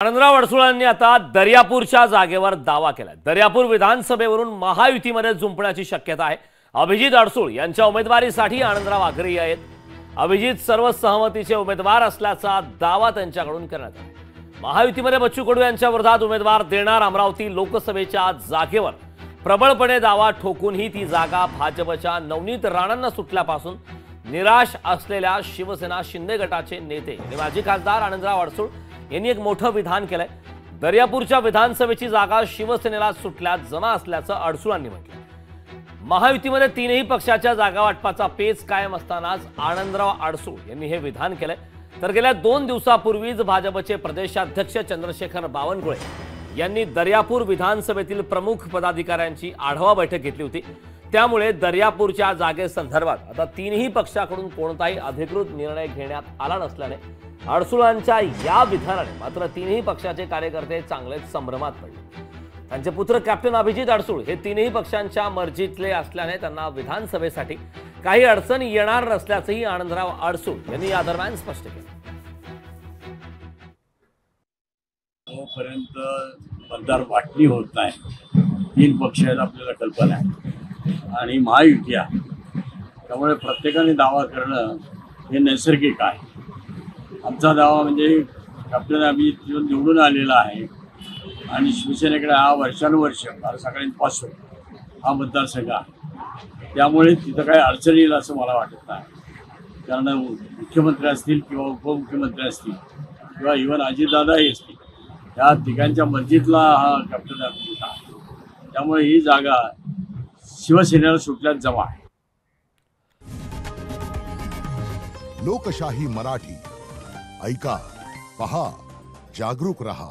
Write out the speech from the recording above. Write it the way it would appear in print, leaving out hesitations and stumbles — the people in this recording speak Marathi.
आनंदराव अडसुळांनी आता दर्यापूरच्या जागेवर दावा केलाय। दर्यापूर विधानसभेवरून महायुतीमध्ये जुंपण्याची शक्यता आहे। अभिजित अडसूळ यांच्या उमेदवारीसाठी आनंदराव आग्रही आहेत। अभिजित सर्व सहमतीचे उमेदवार असल्याचा दावा त्यांच्याकडून करण्यात आला। महायुतीमध्ये बच्चू कडू यांच्या विरोधात उमेदवार देणार अमरावती लोकसभेच्या जागेवर प्रबळपणे दावा ठोकून ही ती जागा भाजपच्या नवनीत राणांना सुटल्यापासून निराश असलेल्या शिवसेना शिंदे गटाचे नेते आणि माजी खासदार आनंदराव अडसूळ यांनी एक मोठं विधान केलंय। दर्यापूरच्या विधानसभेची जागा शिवसेनेला सुटल्यात जमा असल्याचं अडसूळांनी म्हटलं। महायुतीमध्ये तीनही पक्षाच्या जागा वाटपाचा पेच कायम असतानाच आनंदराव अडसूळ यांनी हे विधान केलंय। तर गेल्या 2 दिवसापूर्वीच भाजपचे प्रदेशाध्यक्ष चंद्रशेखर बावनकुळे यांनी दर्यापूर विधानसभेतील प्रमुख पदाधिकाऱ्यांची आढावा बैठक घेतली होती। त्यामुळे दर्यापूरच्या जागेसंदर्भात आता तीनही पक्षाकडून कोणताही अधिकृत निर्णय घेण्यात आला नसल्याने अडसूळांच्या या विधानाने मात्र तीनही पक्षाचे कार्यकर्ते चांगलेच संभ्रमात पडले। त्यांचे पुत्र कॅप्टन अभिजित अडसूळ हे तीनही पक्षांच्या मर्जीतले असल्याने त्यांना विधानसभेसाठी काही अडचण येणार नसल्याचंही आनंदराव अडसूळ यांनी या दरम्यान स्पष्ट केलं। तोपर्यंत मतदार वाटणी होत नाही, 3 पक्ष आहेत आपल्याला कल्पना आहे आणि महायुती आहे, त्यामुळे प्रत्येकाने दावा करणं हे नैसर्गिक आहे। आमचा दावा म्हणजे कॅप्टन अभिजित निवडून आलेला आहे आणि शिवसेनेकडे हा वर्षानुवर्ष फार सगळ्यांपासून हा मतदारसंघ आहे, त्यामुळे तिथं काही अडचण येईल असं मला वाटत नाही। कारण मुख्यमंत्री असतील किंवा उपमुख्यमंत्री असतील किंवा इव्हन अजितदादाही असतील, या तिघांच्या मर्जीतला हा कॅप्टन अभिजित आहे, त्यामुळे ही जागा शिवसेनेला सुटल्यात जमा आहे। लोकशाही मराठी ऐका, पहा, जागरूक रहा।